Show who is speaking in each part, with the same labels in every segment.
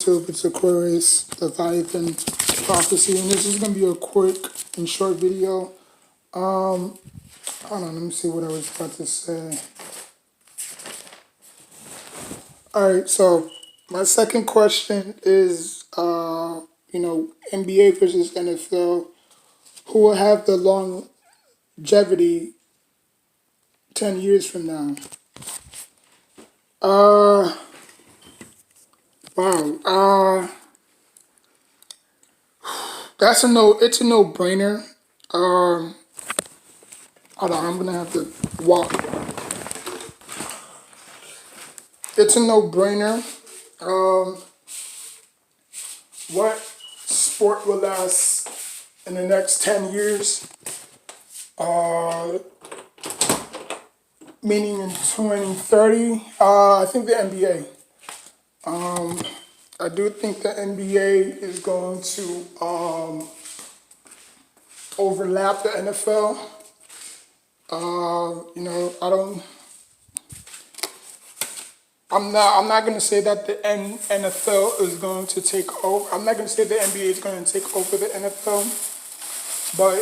Speaker 1: YouTube. It's Aquarius Leviathan Prophecy, and this is gonna be a quick and short video. Hold on, let me see what I was about to say. All right, so my second question is, NBA versus NFL. Who will have the longevity 10 years from now? Uh, wow. That's a no. It's a no-brainer. Hold on, I'm gonna have to walk. It's a no-brainer. Um, what sport will last in the next 10 years? Meaning in 2030? I think the NBA. I do think the NBA is going to overlap the NFL. I don't. I'm not gonna say that the NFL is going to take over. I'm not gonna say the NBA is going to take over the NFL, but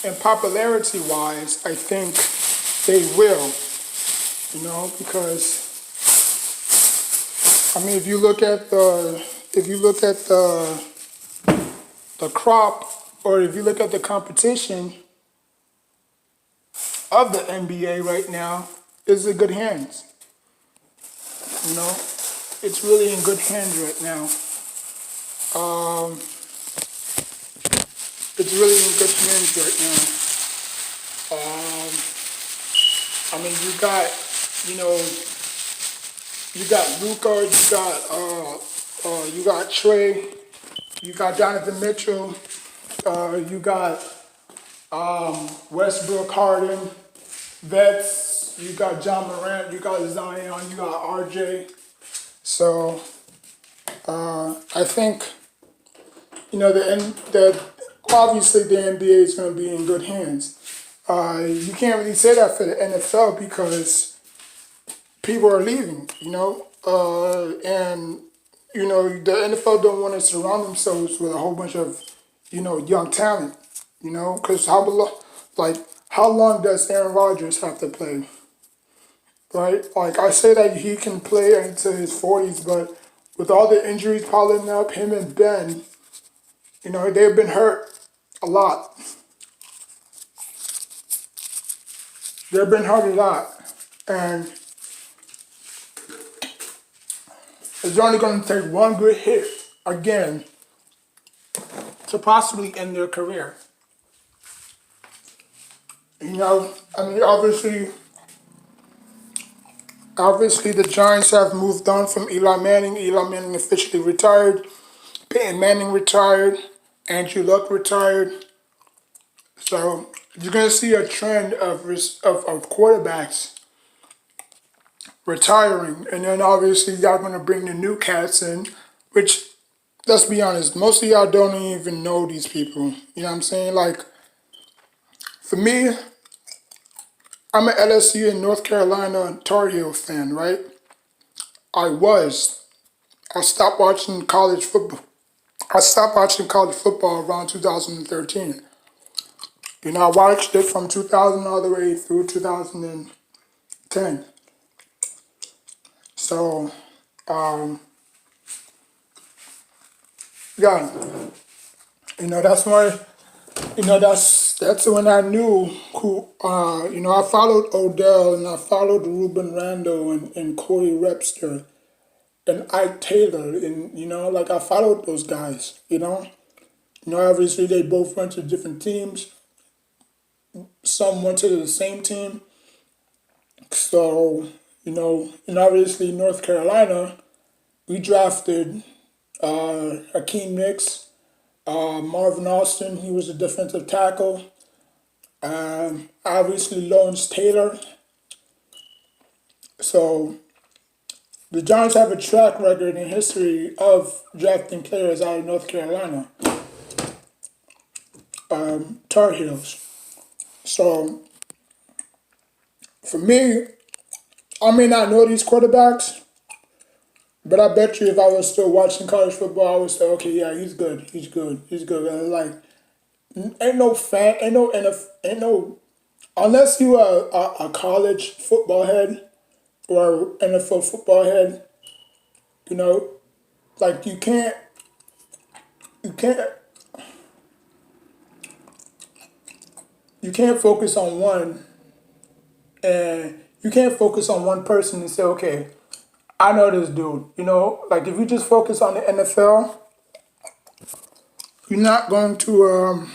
Speaker 1: in popularity wise, I think they will. Because I mean, if you look at the crop, or if you look at the competition of the NBA right now, it's in good hands. It's really in good hands right now. It's really in good hands right now. I mean, you got Luka, you got Trey, you got Jonathan Mitchell, you got Westbrook, Harden, Vets, you got John Morant, you got Zion, you got RJ. So I think obviously the NBA is going to be in good hands. You can't really say that for the NFL because people are leaving, and the NFL don't want to surround themselves with a whole bunch of young talent, because how long does Aaron Rodgers have to play, right? Like, I say that he can play into his 40s, but with all the injuries piling up, him and Ben, they've been hurt a lot. They've been hurt a lot, and it's only going to take one good hit again to possibly end their career. I mean, obviously the Giants have moved on from Eli Manning. Eli Manning officially retired. Peyton Manning retired. Andrew Luck retired. So you're going to see a trend of quarterbacks retiring, and then obviously y'all going to bring the new cats in, which, let's be honest, most of y'all don't even know these people. You know what I'm saying? Like, for me, I'm an LSU and North Carolina Tar Heel fan, right? I was. I stopped watching college football. I stopped watching college football around 2013. I watched it from 2000 all the way through 2010. So, yeah, that's why, that's when I knew who, I followed Odell, and I followed Ruben Randall, and Corey Webster and Ike Taylor, and, I followed those guys, obviously they both went to different teams. Some went to the same team. So, and obviously North Carolina, we drafted Hakeem Nicks, Marvin Austin, he was a defensive tackle. Obviously Lawrence Taylor. So the Giants have a track record in history of drafting players out of North Carolina, Tar Heels. So for me, I may not know these quarterbacks, But I bet you if I was still watching college football, I would say, okay, yeah, he's good, he's good, he's good. And like, ain't no fan, ain't no NFL, ain't no unless you are a college football head or NFL football head, you know, like you can't, you can't focus on one, and you can't focus on one person and say, okay, I know this dude. You know, like if you just focus on the NFL, you're not going to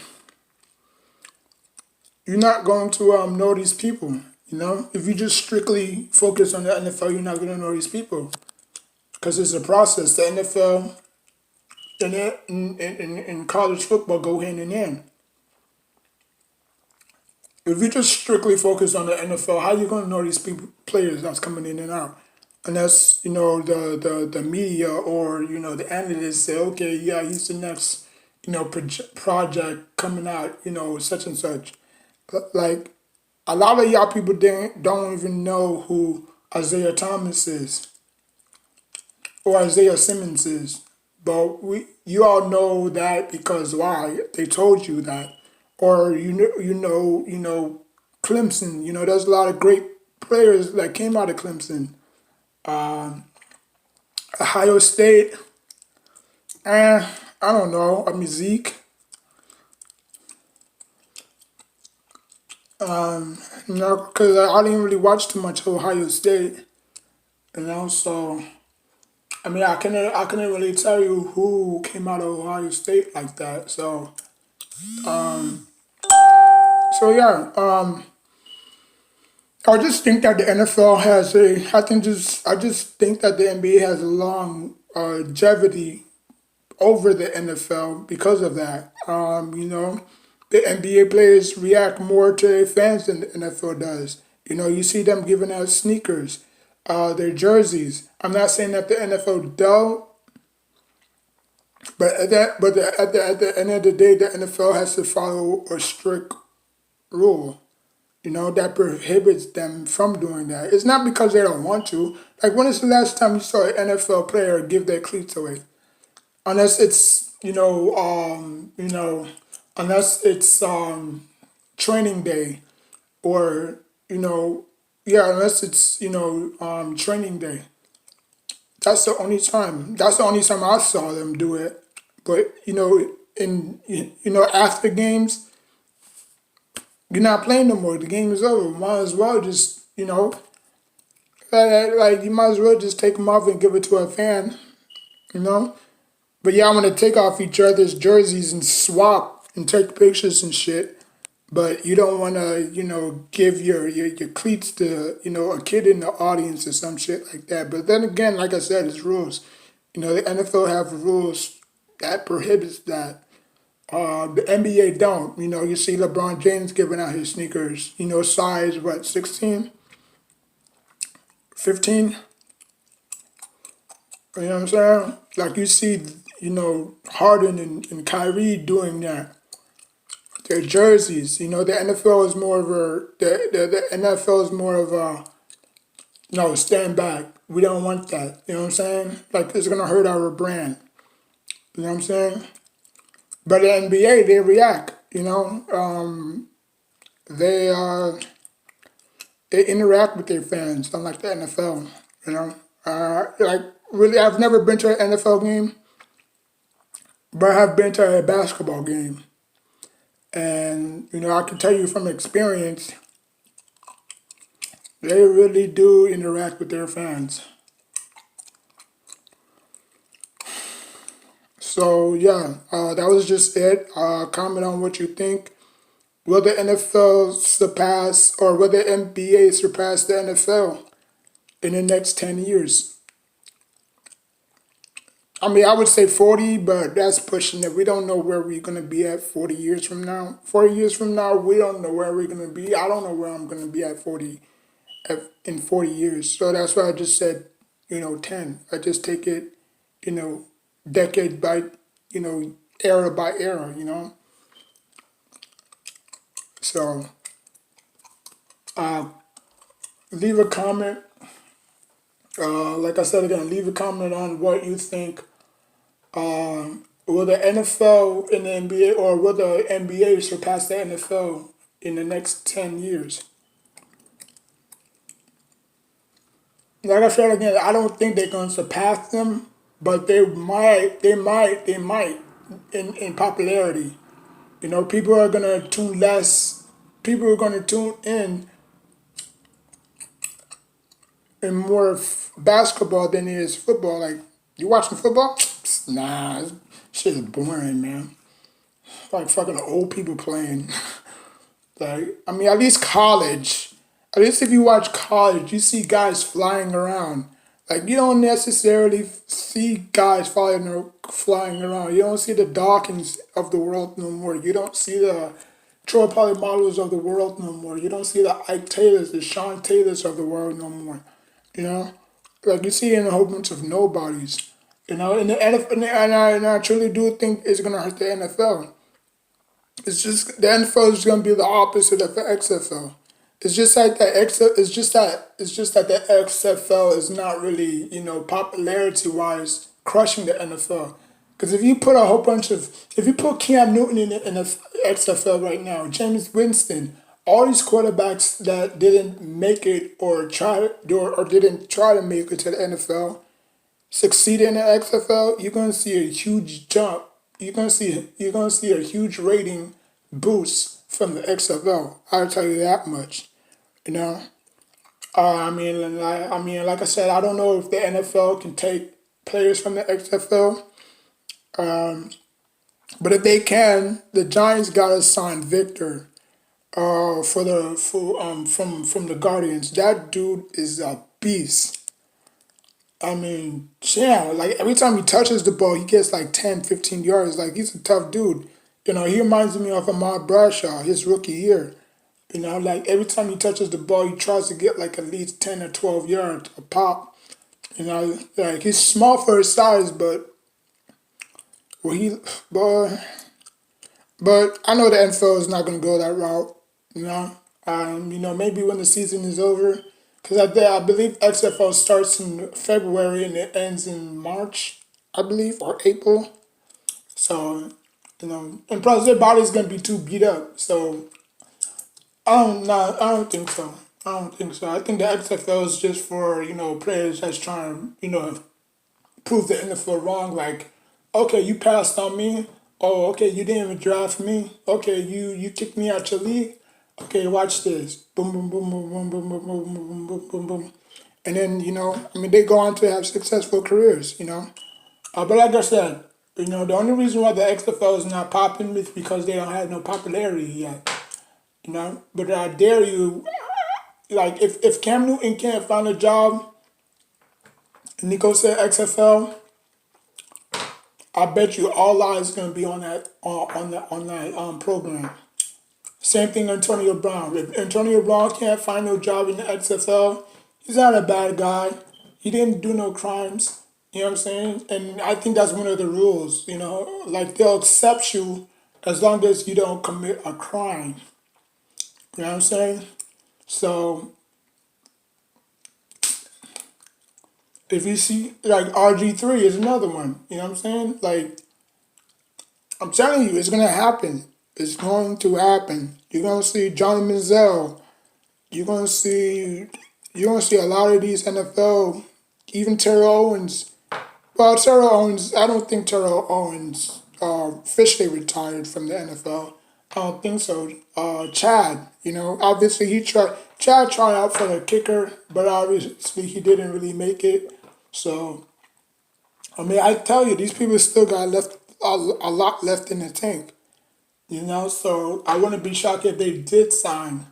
Speaker 1: know these people. You know, if you just strictly focus on the NFL, you're not going to know these people because it's a process. The NFL and college football go hand in hand. If you just strictly focus on the NFL, how you going to know these people, players that's coming in and out? Unless you know the media or you know the analysts say, okay, yeah, he's the next project coming out, such and such. Like a lot of y'all people don't even know who Isaiah Thomas is or Isaiah Simmons is. But you all know that because why? They told you that. Or Clemson, there's a lot of great players that came out of Clemson. Ohio State, I don't know. I mean Zeke. Because I didn't really watch too much Ohio State. So I mean, I couldn't really tell you who came out of Ohio State like that. So yeah, I just think that the NFL has I just think that the NBA has a long longevity over the NFL because of that. The NBA players react more to their fans than the NFL does. You see them giving out sneakers, their jerseys. I'm not saying that the NFL don't. But at the end of the day, the NFL has to follow a strict rule, that prohibits them from doing that. It's not because they don't want to. Like, when is the last time you saw an NFL player give their cleats away? Unless it's, unless it's training day or, yeah, unless it's, training day. That's the only time. That's the only time I saw them do it. But after games, you're not playing no more. The game is over. Might as well just like you might as well just take them off and give it to a fan. You know. But y'all want to take off each other's jerseys and swap and take pictures and shit. But you don't want to, give your cleats to, a kid in the audience or some shit like that. But then again, like I said, it's rules. The NFL have rules that prohibits that. The NBA don't. You see LeBron James giving out his sneakers, size, what, 16, 15. You know what I'm saying? Like you see, Harden and Kyrie doing that. Their jerseys, the NFL is more of the NFL is more of a, no, stand back. We don't want that. You know what I'm saying? Like it's gonna hurt our brand. You know what I'm saying? But the NBA, they react. They they interact with their fans, unlike the NFL. You know, like really, I've never been to an NFL game, but I've been to a basketball game, and I can tell you from experience, they really do interact with their fans. So yeah, that was just it. Comment on what you think. Will the NFL surpass, or will the NBA surpass the NFL in the next 10 years? I mean, I would say 40, but that's pushing it. We don't know where we're going to be at 40 years from now. 40 years from now, we don't know where we're going to be. I don't know where I'm going to be in 40 years. So that's why I just said, 10. I just take it, you know, decade by, era by era. So leave a comment Like I said again, leave a comment on what you think. Will the NFL and the NBA, or will the NBA surpass the NFL in the next 10 years? Like I said again, I don't think they're going to surpass them, but they might in popularity. People are going to tune less, people are going to tune in more basketball than it is football. Like, you watching football? Nah, shit is boring, man. Like fucking old people playing. Like, I mean, at least college. At least if you watch college, you see guys flying around. Like, you don't necessarily see guys flying around. You don't see the Dawkins of the world no more. You don't see the Troy Polamalu's of the world no more. You don't see the Ike Taylors, the Sean Taylors of the world no more. You know, like you see in a whole bunch of nobodies. In the NFL, and I truly do think it's gonna hurt the NFL. It's just the NFL is gonna be the opposite of the XFL. It's just like the X. It's just that the XFL is not really, popularity wise crushing the NFL. Because if you put Cam Newton in the XFL right now, James Winston, all these quarterbacks that didn't make it or didn't try to make it to the NFL succeed in the XFL, you're gonna see a huge jump. You're gonna see a huge rating boost from the XFL. I'll tell you that much. You know. Like I said, I don't know if the NFL can take players from the XFL, but if they can, the Giants gotta sign Victor. From the Guardians. That dude is a beast. I mean, yeah, like every time he touches the ball, he gets like 10, 15 yards. Like, he's a tough dude. He reminds me of Ahmad Bradshaw, his rookie year. Like every time he touches the ball, he tries to get like at least 10 or 12 yards a pop. Like, he's small for his size, but well, boy, but I know the NFL is not going to go that route. Maybe when the season is over, because I believe XFL starts in February and it ends in March, I believe, or April. So, and plus their body's gonna be too beat up. So I don't think so. I don't think so. I think the XFL is just for players that's trying to prove the NFL wrong. Like, okay, you passed on me. Oh, okay, you didn't even draft me. Okay, you kicked me out your league. Okay, watch this. Boom, boom, boom, boom, boom, boom, boom, boom, boom, boom, boom, boom. And then, they go on to have successful careers. But like I said, the only reason why the XFL is not popping is because they don't have no popularity yet. But I dare you, like, if Cam Newton can't find a job and he goes to the XFL, I bet you all eyes gonna be on that program. Same thing, Antonio Brown. If Antonio Brown can't find no job in the XFL, he's not a bad guy. He didn't do no crimes. You know what I'm saying? And I think that's one of the rules. Like, they'll accept you as long as you don't commit a crime. You know what I'm saying? So if you see, like, RG3 is another one. You know what I'm saying? Like, I'm telling you, it's gonna happen. It's going to happen. You're gonna see Johnny Manziel. You're gonna see a lot of these NFL, even Terrell Owens. Well, Terrell Owens, I don't think Terrell Owens officially retired from the NFL. I don't think so. Chad, obviously Chad tried out for the kicker, but obviously he didn't really make it. So, I mean, I tell you, these people still got a lot left in the tank. So I wouldn't be shocked if they did sign.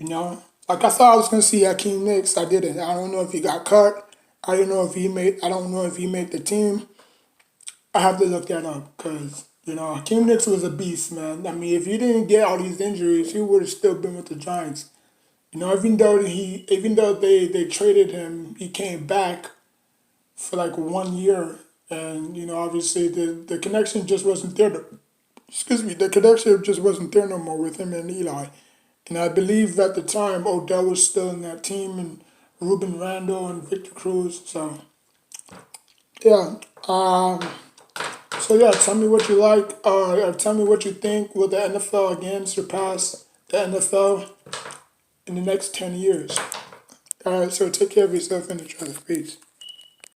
Speaker 1: Like, I thought I was gonna see Hakeem Nicks. I didn't. I don't know if he got cut. I don't know if he made. I don't know if he made the team. I have to look that up because Hakeem Nicks was a beast, man. I mean, if he didn't get all these injuries, he would have still been with the Giants. Even though they traded him, he came back for like 1 year, and obviously the connection just wasn't there. Excuse me, the connection just wasn't there no more with him and Eli. And I believe at the time Odell was still in that team, and Ruben Randle and Victor Cruz. So yeah. So yeah, tell me what you like. Tell me what you think. Will the NFL again surpass the NFL in the next 10 years? All right. So take care of yourself and each other. Peace.